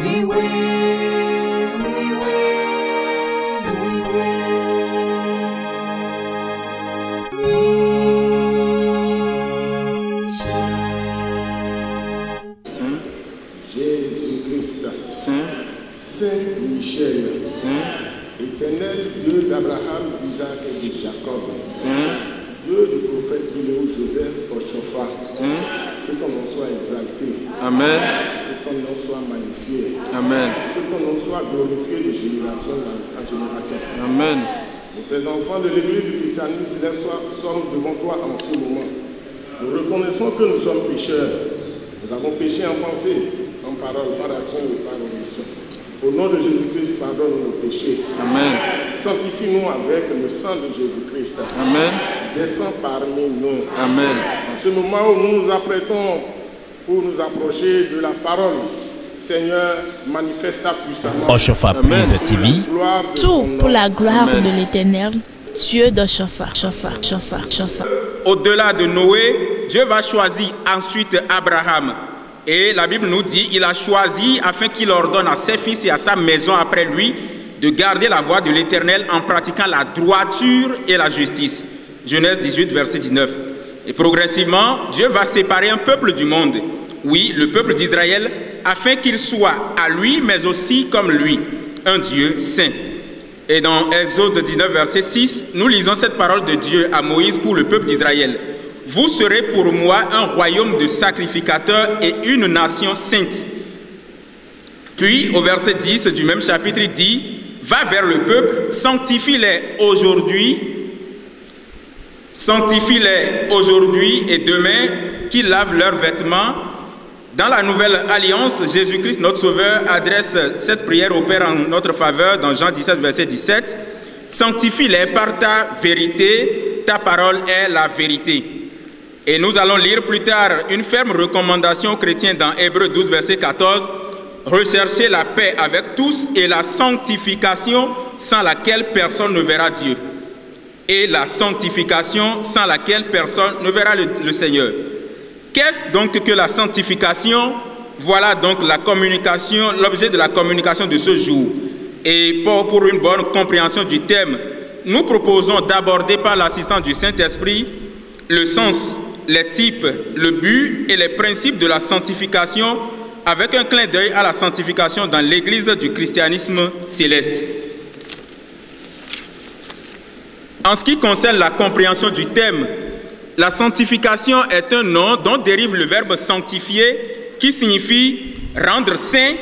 We will, we will, we will. Saint Jésus-Christ, Saint Saint-Michel, Saint Éternel Dieu d'Abraham, d'Isaac et de Jacob, Saint Dieu du prophète Joseph Ochofa, Saint, que ton nom soit exalté, Amen, que ton nom soit magnifié, Amen, que ton nom soit glorifié de génération en génération, Amen. Nous, tes enfants de l'église du Christianisme céleste, sommes devant toi en ce moment. Nous reconnaissons que nous sommes pécheurs. Nous avons péché en pensée, en parole, par action et par omission. Au nom de Jésus-Christ, pardonne nos péchés. Amen. Sanctifie-nous avec le sang de Jésus-Christ. Amen. Descends parmi nous. Amen. En ce moment où nous nous apprêtons pour nous approcher de la parole, Seigneur, manifeste-ta puissamment. Oshofa Prise TV. Tout pour la gloire de l'Éternel, Dieu d'Oshofa. Au-delà de Noé, Dieu va choisir ensuite Abraham. Et la Bible nous dit, il a choisi afin qu'il ordonne à ses fils et à sa maison après lui de garder la voie de l'Éternel en pratiquant la droiture et la justice. Genèse 18, verset 19. Et progressivement, Dieu va séparer un peuple du monde, oui, le peuple d'Israël, afin qu'il soit à lui, mais aussi comme lui, un Dieu saint. Et dans Exode 19, verset 6, nous lisons cette parole de Dieu à Moïse pour le peuple d'Israël. Vous serez pour moi un royaume de sacrificateurs et une nation sainte. Puis, au verset 10 du même chapitre, il dit, va vers le peuple, sanctifie-les aujourd'hui et demain, qu'ils lavent leurs vêtements. Dans la nouvelle alliance, Jésus-Christ, notre Sauveur, adresse cette prière au Père en notre faveur dans Jean 17, verset 17. Sanctifie-les par ta vérité, ta parole est la vérité. Et nous allons lire plus tard une ferme recommandation chrétienne dans Hébreux 12, verset 14. Recherchez la paix avec tous et la sanctification sans laquelle personne ne verra Dieu. Et la sanctification sans laquelle personne ne verra le Seigneur. Qu'est-ce donc que la sanctification? Voilà donc la communication, l'objet de la communication de ce jour. Et pour une bonne compréhension du thème, nous proposons d'aborder par l'assistance du Saint-Esprit le sens, les types, le but et les principes de la sanctification avec un clin d'œil à la sanctification dans l'Église du christianisme céleste. En ce qui concerne la compréhension du thème, la sanctification est un nom dont dérive le verbe sanctifier qui signifie rendre saint,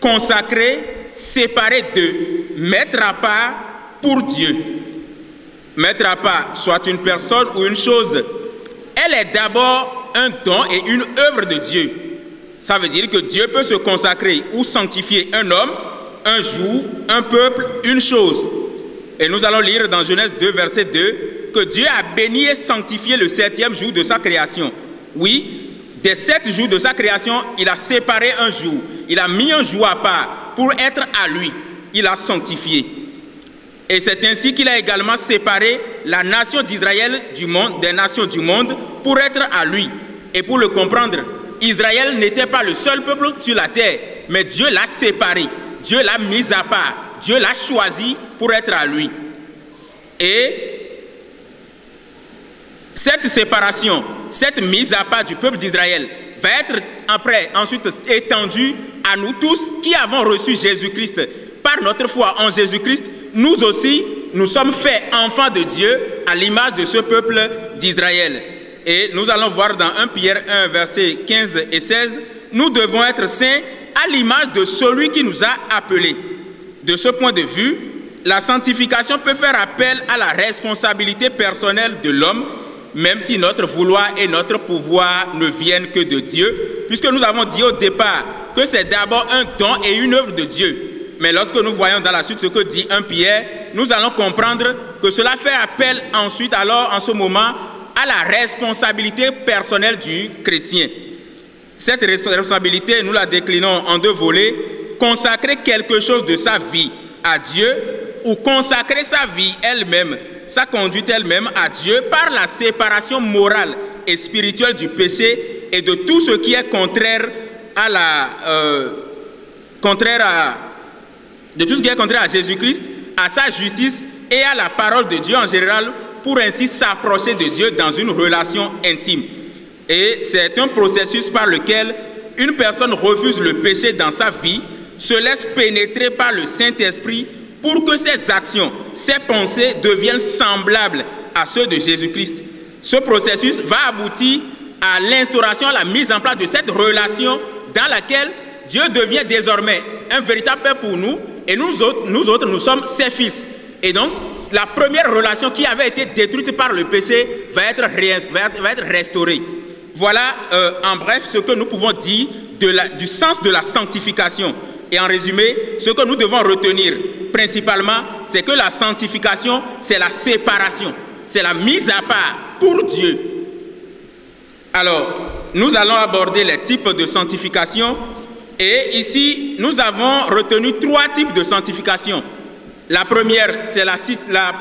consacrer, séparer de, mettre à part pour Dieu. Mettre à part soit une personne ou une chose, elle est d'abord un don et une œuvre de Dieu. Ça veut dire que Dieu peut se consacrer ou sanctifier un homme, un jour, un peuple, une chose. Et nous allons lire dans Genèse 2, verset 2, que Dieu a béni et sanctifié le 7e jour de sa création. Oui, des 7 jours de sa création, il a séparé un jour. Il a mis un jour à part pour être à lui. Il a sanctifié. Et c'est ainsi qu'il a également séparé la nation d'Israël du monde, des nations du monde, pour être à lui. Et pour le comprendre, Israël n'était pas le seul peuple sur la terre, mais Dieu l'a séparé, Dieu l'a mis à part, Dieu l'a choisi pour être à lui. Et cette séparation, cette mise à part du peuple d'Israël va être ensuite étendue à nous tous qui avons reçu Jésus-Christ. Par notre foi en Jésus-Christ, nous aussi, nous sommes faits enfants de Dieu à l'image de ce peuple d'Israël. Et nous allons voir dans 1 Pierre 1, versets 15 et 16, nous devons être saints à l'image de celui qui nous a appelés. De ce point de vue, la sanctification peut faire appel à la responsabilité personnelle de l'homme, même si notre vouloir et notre pouvoir ne viennent que de Dieu, puisque nous avons dit au départ que c'est d'abord un don et une œuvre de Dieu. Mais lorsque nous voyons dans la suite ce que dit 1 Pierre, nous allons comprendre que cela fait appel ensuite, alors en ce moment, à la responsabilité personnelle du chrétien. Cette responsabilité, nous la déclinons en 2 volets. Consacrer quelque chose de sa vie à Dieu ou consacrer sa vie elle-même, sa conduite elle-même à Dieu par la séparation morale et spirituelle du péché et de tout ce qui est contraire à de tout ce qui est contraire à Jésus-Christ, à sa justice et à la parole de Dieu en général, pour ainsi s'approcher de Dieu dans une relation intime. Et c'est un processus par lequel une personne refuse le péché dans sa vie, se laisse pénétrer par le Saint-Esprit pour que ses actions, ses pensées deviennent semblables à ceux de Jésus-Christ. Ce processus va aboutir à l'instauration, à la mise en place de cette relation dans laquelle Dieu devient désormais un véritable Père pour nous et nous autres, nous sommes ses fils. Et donc, la première relation qui avait été détruite par le péché va être restaurée. Voilà en bref ce que nous pouvons dire du sens de la sanctification. Et en résumé, ce que nous devons retenir principalement, c'est que la sanctification, c'est la séparation, c'est la mise à part pour Dieu. Alors, nous allons aborder les types de sanctification. Et ici, nous avons retenu 3 types de sanctification. La première, c'est la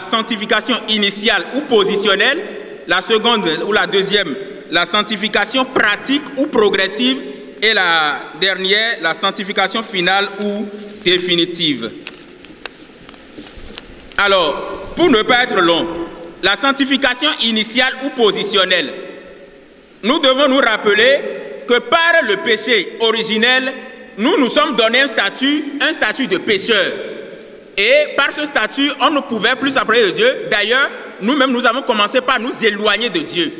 sanctification initiale ou positionnelle. La seconde ou la deuxième, la sanctification pratique ou progressive. Et la dernière, la sanctification finale ou définitive. Alors, pour ne pas être long, la sanctification initiale ou positionnelle, nous devons nous rappeler que par le péché originel, nous sommes donnés un statut de pécheur. Et par ce statut, on ne pouvait plus s'approcher de Dieu. D'ailleurs, nous-mêmes, nous avons commencé par nous éloigner de Dieu.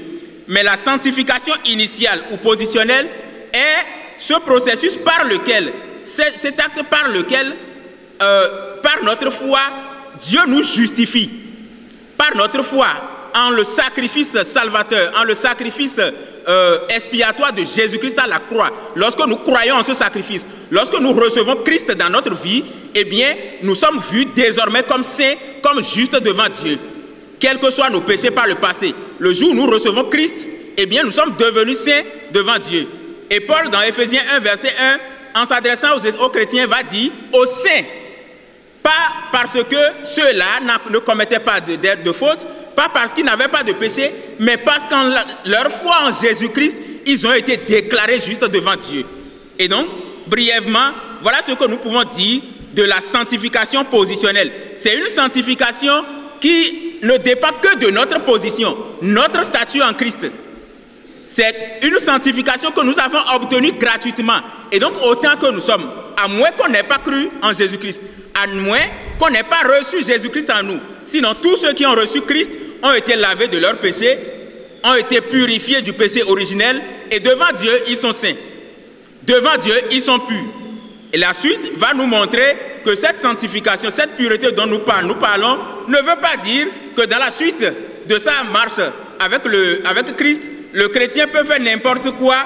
Mais la sanctification initiale ou positionnelle est ce processus par lequel, cet acte par lequel, par notre foi, Dieu nous justifie. Par notre foi, en le sacrifice salvateur, en le sacrifice expiatoire de Jésus-Christ à la croix. Lorsque nous croyons en ce sacrifice, lorsque nous recevons Christ dans notre vie, eh bien, nous sommes vus désormais comme saints, comme justes devant Dieu. Quels que soient nos péchés par le passé, le jour où nous recevons Christ, eh bien, nous sommes devenus saints devant Dieu. Et Paul, dans Éphésiens 1, verset 1, en s'adressant aux chrétiens, va dire aux saints. Pas parce que ceux-là ne commettaient pas de faute, pas parce qu'ils n'avaient pas de péché, mais parce qu'en leur foi en Jésus-Christ, ils ont été déclarés justes devant Dieu. Et donc, brièvement, voilà ce que nous pouvons dire de la sanctification positionnelle. C'est une sanctification qui ne dépend que de notre position, notre statut en Christ. C'est une sanctification que nous avons obtenue gratuitement. Et donc, autant que nous sommes, à moins qu'on n'ait pas cru en Jésus-Christ, à moins qu'on n'ait pas reçu Jésus-Christ en nous. Sinon, tous ceux qui ont reçu Christ ont été lavés de leurs péchés, ont été purifiés du péché originel, et devant Dieu, ils sont saints. Devant Dieu, ils sont purs. Et la suite va nous montrer que cette sanctification, cette pureté dont nous parlons, ne veut pas dire que dans la suite de sa marche avec Christ, le chrétien peut faire n'importe quoi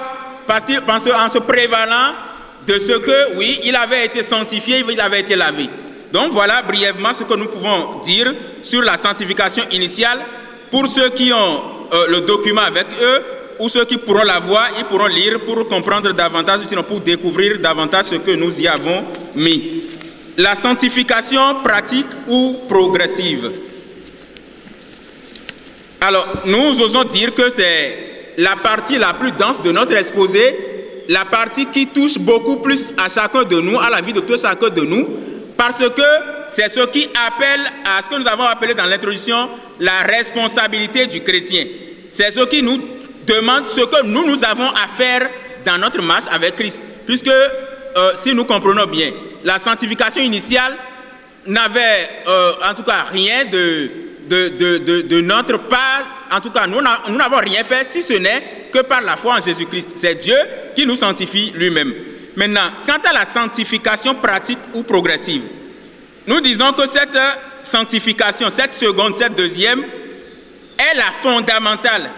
parce qu'il pense en se prévalant de ce que, oui, il avait été sanctifié, il avait été lavé. Donc voilà brièvement ce que nous pouvons dire sur la sanctification initiale. Pour ceux qui ont le document avec eux, ou ceux qui pourront la voir, ils pourront lire pour comprendre davantage, sinon pour découvrir davantage ce que nous y avons mis. La sanctification pratique ou progressive. Alors, nous osons dire que c'est la partie la plus dense de notre exposé, la partie qui touche beaucoup plus à chacun de nous, à la vie de tout chacun de nous, parce que c'est ce qui appelle à ce que nous avons appelé dans l'introduction la responsabilité du chrétien. C'est ce qui nous demande ce que nous avons à faire dans notre marche avec Christ. Puisque, si nous comprenons bien, la sanctification initiale n'avait en tout cas rien de notre part. En tout cas, nous n'avons rien fait si ce n'est que par la foi en Jésus-Christ. C'est Dieu qui nous sanctifie lui-même. Maintenant, quant à la sanctification pratique ou progressive, nous disons que cette sanctification, cette seconde, cette deuxième, est la fondamentale,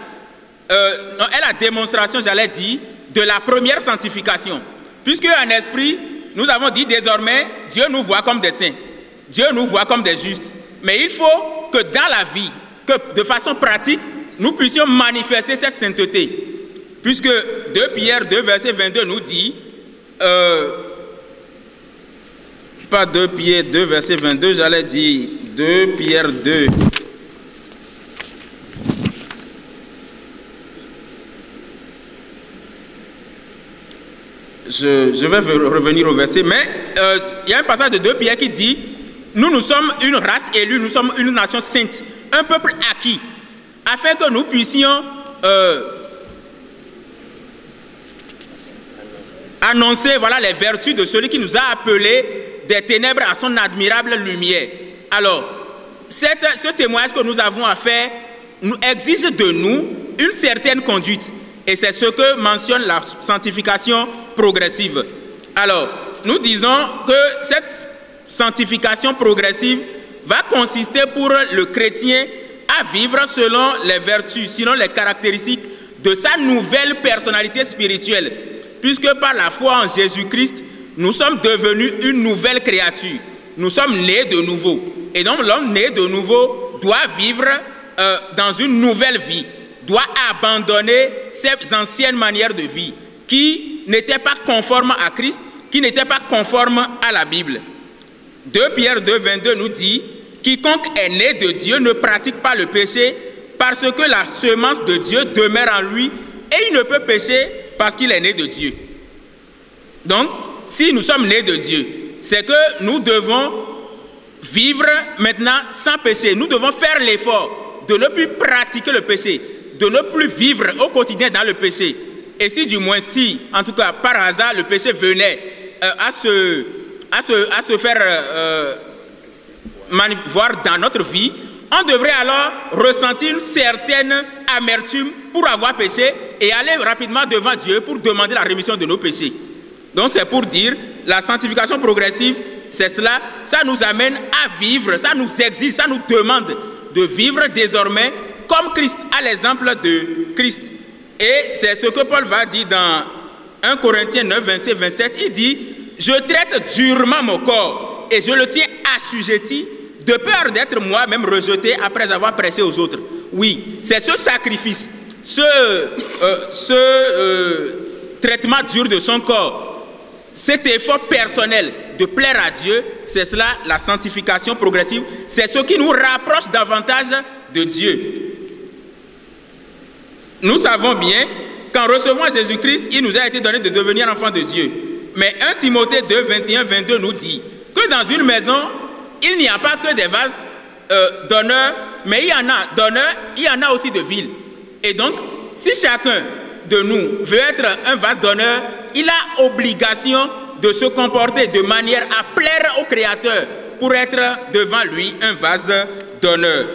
est la démonstration, j'allais dire, de la première sanctification. Puisque en esprit, nous avons dit désormais, Dieu nous voit comme des saints, Dieu nous voit comme des justes. Mais il faut que dans la vie, que de façon pratique, nous puissions manifester cette sainteté. Puisque 2 Pierre 2, verset 22 nous dit, pas 2 Pierre 2, verset 22, j'allais dire 2 Pierre 2. je vais revenir au verset, mais il y a un passage de 2 Pierre qui dit, nous sommes une race élue, nous sommes une nation sainte, un peuple acquis, afin que nous puissions annoncer voilà, les vertus de celui qui nous a appelés des ténèbres à son admirable lumière. Alors, ce témoignage que nous avons à faire exige de nous une certaine conduite. Et c'est ce que mentionne la sanctification progressive. Alors, nous disons que cette sanctification progressive va consister pour le chrétien à vivre selon les vertus, selon les caractéristiques de sa nouvelle personnalité spirituelle. Puisque par la foi en Jésus-Christ, nous sommes devenus une nouvelle créature. Nous sommes nés de nouveau. Et donc l'homme né de nouveau doit vivre dans une nouvelle vie, doit abandonner ses anciennes manières de vie qui n'étaient pas conformes à Christ, qui n'étaient pas conformes à la Bible. 2 Pierre 2, 22 nous dit « Quiconque est né de Dieu ne pratique pas le péché parce que la semence de Dieu demeure en lui et il ne peut pécher parce qu'il est né de Dieu. » Donc, si nous sommes nés de Dieu, c'est que nous devons vivre maintenant sans péché. Nous devons faire l'effort de ne plus pratiquer le péché, de ne plus vivre au quotidien dans le péché. Et si du moins, si, en tout cas, par hasard, le péché venait à se faire voir dans notre vie, on devrait alors ressentir une certaine amertume pour avoir péché et aller rapidement devant Dieu pour demander la rémission de nos péchés. Donc c'est pour dire, la sanctification progressive, c'est cela, ça nous amène à vivre, ça nous exige, ça nous demande de vivre désormais comme Christ, à l'exemple de Christ. Et c'est ce que Paul va dire dans 1 Corinthiens 9, 26, 27, il dit « Je traite durement mon corps et je le tiens assujetti de peur d'être moi-même rejeté après avoir prêché aux autres. » Oui, c'est ce sacrifice, ce traitement dur de son corps, cet effort personnel de plaire à Dieu, c'est cela la sanctification progressive, c'est ce qui nous rapproche davantage de Dieu. Nous savons bien qu'en recevant Jésus-Christ, il nous a été donné de devenir enfants de Dieu. Mais 1 Timothée 2, 21, 22 nous dit que dans une maison, il n'y a pas que des vases d'honneur, mais il y en a d'honneur, il y en a aussi de vil. Et donc, si chacun de nous veut être un vase d'honneur, il a obligation de se comporter de manière à plaire au Créateur pour être devant lui un vase d'honneur.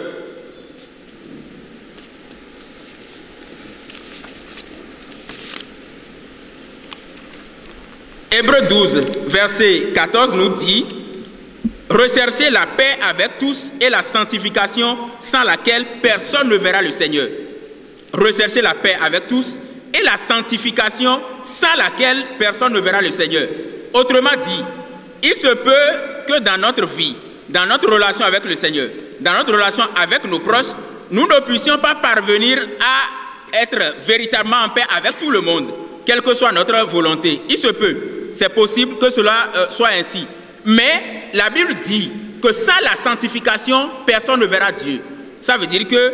Hébreux 12, verset 14 nous dit « Recherchez la paix avec tous et la sanctification sans laquelle personne ne verra le Seigneur. » Recherchez la paix avec tous et la sanctification sans laquelle personne ne verra le Seigneur. Autrement dit, il se peut que dans notre vie, dans notre relation avec le Seigneur, dans notre relation avec nos proches, nous ne puissions pas parvenir à être véritablement en paix avec tout le monde, quelle que soit notre volonté. Il se peut, c'est possible que cela soit ainsi. Mais la Bible dit que sans la sanctification, personne ne verra Dieu. Ça veut dire que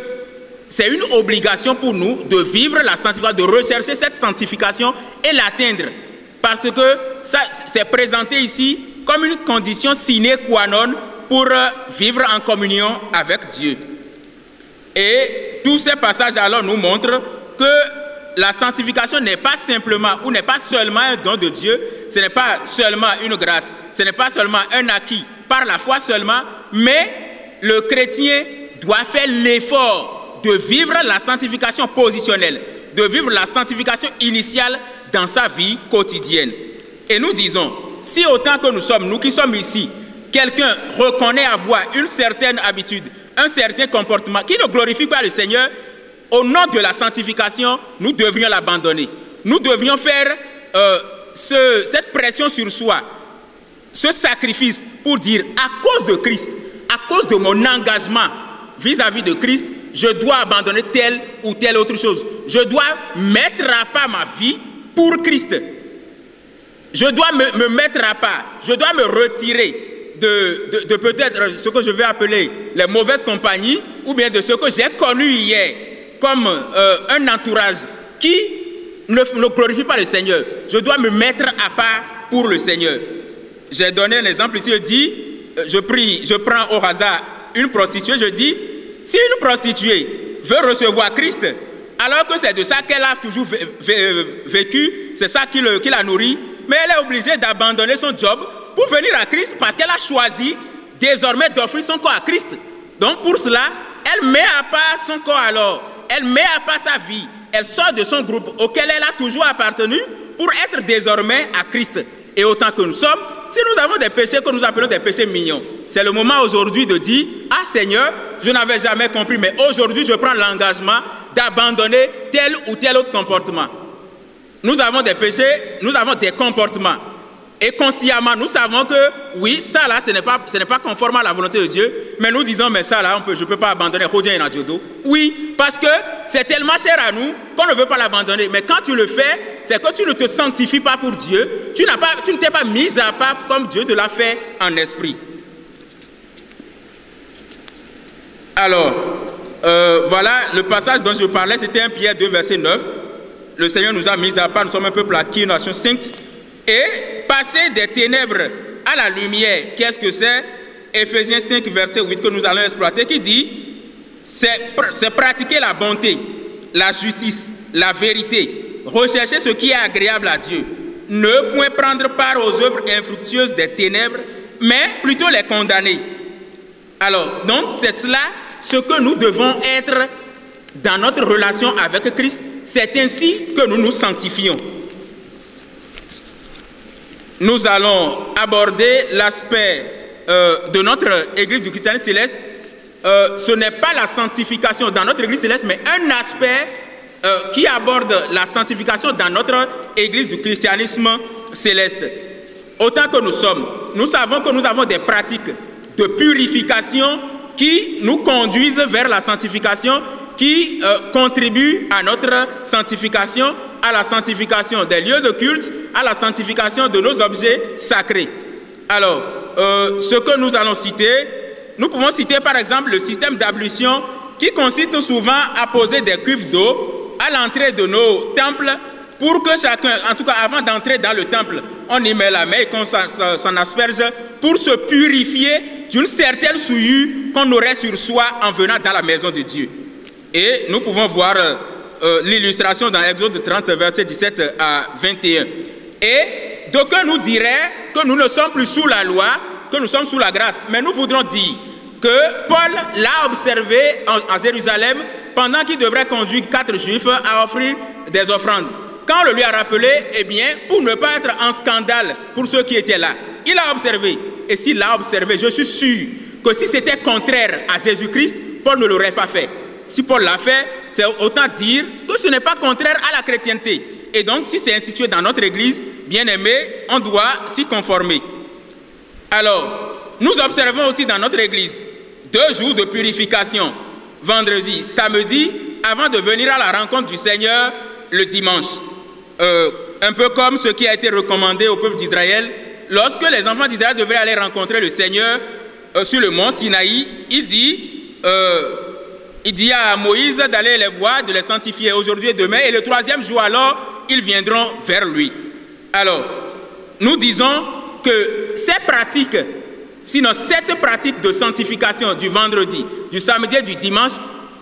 c'est une obligation pour nous de vivre la sanctification, de rechercher cette sanctification et l'atteindre. Parce que ça c'est présenté ici comme une condition sine qua non pour vivre en communion avec Dieu. Et tous ces passages alors nous montrent que la sanctification n'est pas simplement ou n'est pas seulement un don de Dieu, ce n'est pas seulement une grâce, ce n'est pas seulement un acquis par la foi seulement, mais le chrétien doit faire l'effort de vivre la sanctification positionnelle, de vivre la sanctification initiale dans sa vie quotidienne. Et nous disons, si autant que nous sommes, nous qui sommes ici, quelqu'un reconnaît avoir une certaine habitude, un certain comportement qui ne glorifie pas le Seigneur, au nom de la sanctification, nous devrions l'abandonner. Nous devrions faire cette pression sur soi, ce sacrifice pour dire, à cause de Christ, à cause de mon engagement vis-à-vis de Christ, je dois abandonner telle ou telle autre chose. Je dois mettre à part ma vie pour Christ. Je dois me mettre à part. Je dois me retirer de peut-être ce que je vais appeler les mauvaises compagnies ou bien de ce que j'ai connu hier comme un entourage qui ne glorifie pas le Seigneur. Je dois me mettre à part pour le Seigneur. J'ai donné un exemple ici, je dis, je prends au hasard une prostituée, je dis, si une prostituée veut recevoir Christ, alors que c'est de ça qu'elle a toujours vécu, c'est ça qui la nourrit, mais elle est obligée d'abandonner son job pour venir à Christ parce qu'elle a choisi désormais d'offrir son corps à Christ. Donc pour cela, elle met à part son corps alors, elle met à part sa vie, elle sort de son groupe auquel elle a toujours appartenu pour être désormais à Christ. Et autant que nous sommes, si nous avons des péchés que nous appelons des péchés mignons, c'est le moment aujourd'hui de dire, ah Seigneur, je n'avais jamais compris, mais aujourd'hui je prends l'engagement d'abandonner tel ou tel autre comportement. Nous avons des péchés, nous avons des comportements. Et consciemment, nous savons que oui, ça là, ce n'est pas conforme à la volonté de Dieu, mais nous disons, mais ça là, je ne peux pas abandonner. Oui, parce que c'est tellement cher à nous qu'on ne veut pas l'abandonner. Mais quand tu le fais, c'est que tu ne te sanctifies pas pour Dieu. Tu ne t'es pas mis à part comme Dieu te l'a fait en esprit. Alors, voilà, le passage dont je parlais, c'était 1 Pierre 2, verset 9. Le Seigneur nous a mis à part, nous sommes un peuple acquis, une nation sainte. Et passer des ténèbres à la lumière, qu'est-ce que c'est? Éphésiens 5, verset 8, que nous allons exploiter, qui dit, c'est pratiquer la bonté, la justice, la vérité, rechercher ce qui est agréable à Dieu, ne point prendre part aux œuvres infructueuses des ténèbres, mais plutôt les condamner. Alors, donc, c'est cela ce que nous devons être dans notre relation avec Christ. C'est ainsi que nous nous sanctifions. Nous allons aborder l'aspect de notre Église du christianisme céleste. Ce n'est pas la sanctification dans notre Église céleste, mais un aspect qui aborde la sanctification dans notre Église du christianisme céleste. Autant que nous sommes, nous savons que nous avons des pratiques de purification qui nous conduisent vers la sanctification, qui contribuent à notre sanctification, à la sanctification des lieux de culte, à la sanctification de nos objets sacrés. Alors, ce que nous allons citer, nous pouvons citer par exemple le système d'ablution qui consiste souvent à poser des cuves d'eau à l'entrée de nos temples pour que chacun, en tout cas avant d'entrer dans le temple, on y met la main et qu'on s'en asperge pour se purifier d'une certaine souillure qu'on aurait sur soi en venant dans la maison de Dieu. Et nous pouvons voir l'illustration dans Exode 30, verset 17 à 21. Et d'aucuns nous diraient que nous ne sommes plus sous la loi, que nous sommes sous la grâce. Mais nous voudrons dire que Paul l'a observé en Jérusalem pendant qu'il devrait conduire 4 Juifs à offrir des offrandes. Quand on le lui a rappelé, eh bien, pour ne pas être en scandale pour ceux qui étaient là, il a observé. Et s'il l'a observé, je suis sûr que si c'était contraire à Jésus-Christ, Paul ne l'aurait pas fait. Si Paul l'a fait, c'est autant dire que ce n'est pas contraire à la chrétienté. Et donc, si c'est institué dans notre Église, bien aimé, on doit s'y conformer. Alors, nous observons aussi dans notre Église 2 jours de purification, vendredi, samedi, avant de venir à la rencontre du Seigneur le dimanche. Un peu comme ce qui a été recommandé au peuple d'Israël. Lorsque les enfants d'Israël devaient aller rencontrer le Seigneur sur le mont Sinaï, il dit à Moïse d'aller les voir, de les sanctifier aujourd'hui et demain, et le 3e jour alors, ils viendront vers lui. Alors, nous disons que ces pratiques, sinon cette pratique de sanctification du vendredi, du samedi et du dimanche,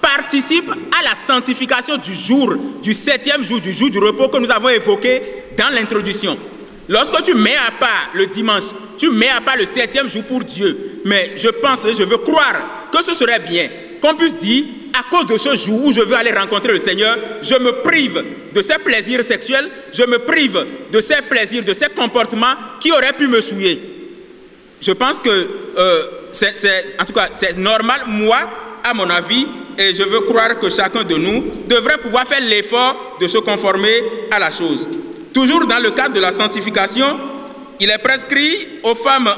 participe à la sanctification du jour, du 7e jour, du jour du repos que nous avons évoqué dans l'introduction. Lorsque tu mets à part le dimanche, tu mets à part le 7e jour pour Dieu. Mais je pense, je veux croire que ce serait bien qu'on puisse dire, à cause de ce jour où je veux aller rencontrer le Seigneur, je me prive de ces plaisirs sexuels, je me prive de ces plaisirs, de ces comportements qui auraient pu me souiller. Je pense que en tout cas, c'est normal, moi, à mon avis, et je veux croire que chacun de nous devrait pouvoir faire l'effort de se conformer à la chose. Toujours dans le cadre de la sanctification, il est prescrit aux femmes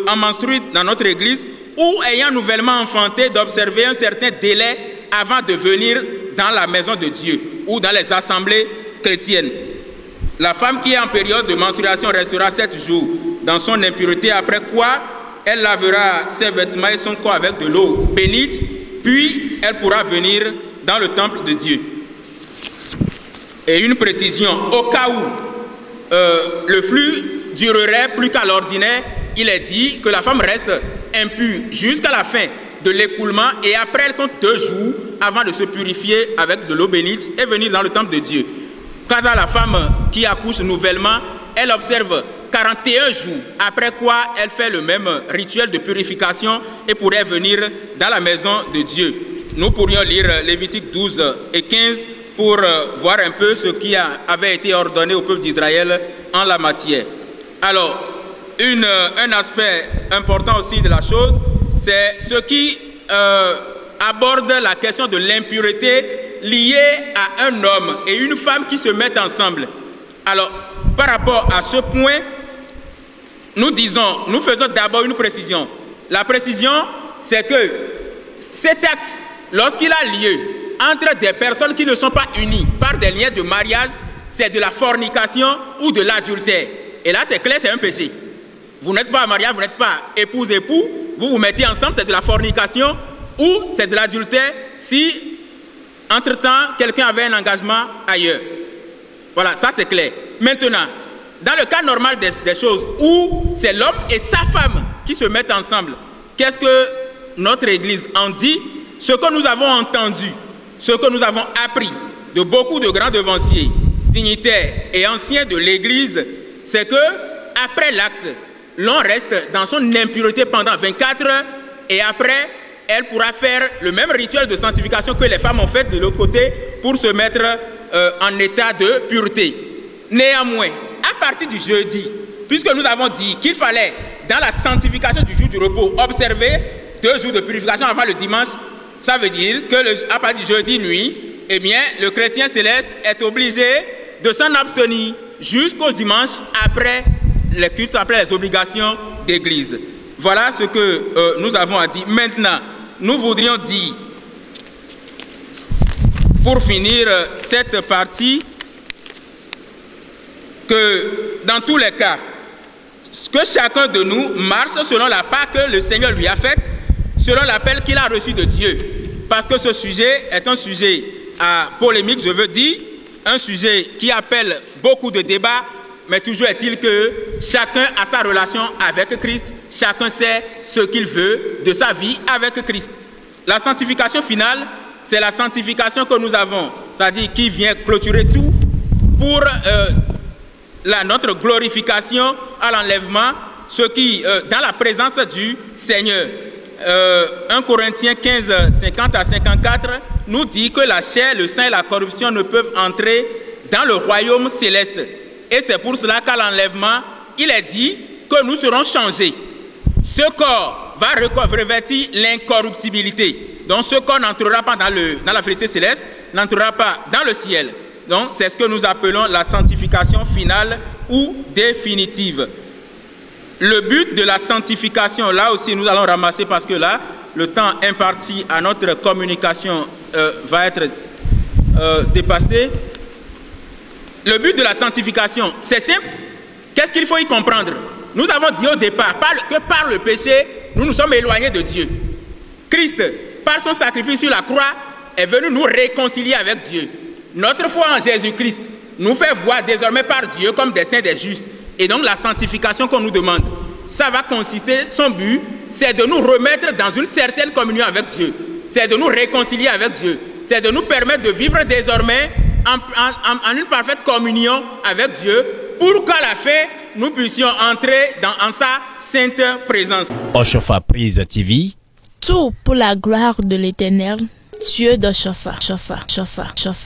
en menstrues dans notre Église ou ayant nouvellement enfanté d'observer un certain délai avant de venir dans la maison de Dieu ou dans les assemblées chrétiennes. La femme qui est en période de menstruation restera 7 jours dans son impureté, après quoi elle lavera ses vêtements et son corps avec de l'eau bénite, puis elle pourra venir dans le temple de Dieu. Et une précision, au cas où le flux durerait plus qu'à l'ordinaire, il est dit que la femme reste impure jusqu'à la fin de l'écoulement et après elle compte 2 jours avant de se purifier avec de l'eau bénite et venir dans le temple de Dieu. Quant à la femme qui accouche nouvellement, elle observe 41 jours, après quoi elle fait le même rituel de purification et pourrait venir dans la maison de Dieu. Nous pourrions lire Lévitique 12 et 15 pour voir un peu ce qui avait été ordonné au peuple d'Israël en la matière. Alors, un aspect important aussi de la chose, c'est ce qui aborde la question de l'impureté liée à un homme et une femme qui se mettent ensemble. Alors, par rapport à ce point, nous faisons d'abord une précision. La précision, c'est que cet acte, lorsqu'il a lieu entre des personnes qui ne sont pas unies par des liens de mariage, c'est de la fornication ou de l'adultère. Et là, c'est clair, c'est un péché. Vous n'êtes pas mariage, vous n'êtes pas épouse-époux, vous vous mettez ensemble, c'est de la fornication ou c'est de l'adultère si, entre-temps, quelqu'un avait un engagement ailleurs. Voilà, ça c'est clair. Maintenant, dans le cas normal des choses où c'est l'homme et sa femme qui se mettent ensemble, qu'est-ce que notre Église en dit? Ce que nous avons entendu, ce que nous avons appris de beaucoup de grands devanciers, dignitaires et anciens de l'Église, c'est que après l'acte, l'on reste dans son impureté pendant 24 heures et après, elle pourra faire le même rituel de sanctification que les femmes ont fait de l'autre côté pour se mettre en état de pureté. Néanmoins, à partir du jeudi, puisque nous avons dit qu'il fallait, dans la sanctification du jour du repos, observer 2 jours de purification avant le dimanche, ça veut dire qu'à partir du jeudi nuit, eh bien, le chrétien céleste est obligé de s'en abstenir jusqu'au dimanche après les cultes, après les obligations d'église. Voilà ce que nous avons à dire. Maintenant, nous voudrions dire, pour finir cette partie, que dans tous les cas, que chacun de nous marche selon la part que le Seigneur lui a faite, selon l'appel qu'il a reçu de Dieu. Parce que ce sujet est un sujet à polémique, je veux dire, un sujet qui appelle beaucoup de débats, mais toujours est-il que chacun a sa relation avec Christ, chacun sait ce qu'il veut de sa vie avec Christ. La sanctification finale, c'est la sanctification que nous avons, c'est-à-dire qui vient clôturer tout pour notre glorification à l'enlèvement, ce qui, dans la présence du Seigneur. 1 Corinthiens 15, 50 à 54 nous dit que la chair, le sang et la corruption ne peuvent entrer dans le royaume céleste. Et c'est pour cela qu'à l'enlèvement, il est dit que nous serons changés. Ce corps va revêtir l'incorruptibilité. Donc ce corps n'entrera pas dans la vérité céleste, n'entrera pas dans le ciel. Donc c'est ce que nous appelons la sanctification finale ou définitive. Le but de la sanctification, là aussi nous allons ramasser parce que là, le temps imparti à notre communication va être dépassé. Le but de la sanctification, c'est simple. Qu'est-ce qu'il faut y comprendre? Nous avons dit au départ que par le péché, nous nous sommes éloignés de Dieu. Christ, par son sacrifice sur la croix, est venu nous réconcilier avec Dieu. Notre foi en Jésus-Christ nous fait voir désormais par Dieu comme des saints, des justes. Et donc la sanctification qu'on nous demande, ça va consister, son but, c'est de nous remettre dans une certaine communion avec Dieu. C'est de nous réconcilier avec Dieu. C'est de nous permettre de vivre désormais en une parfaite communion avec Dieu pour qu'à la fin, nous puissions entrer en sa sainte présence. Oshofa Prise TV. Tout pour la gloire de l'Éternel, Dieu de Shofa.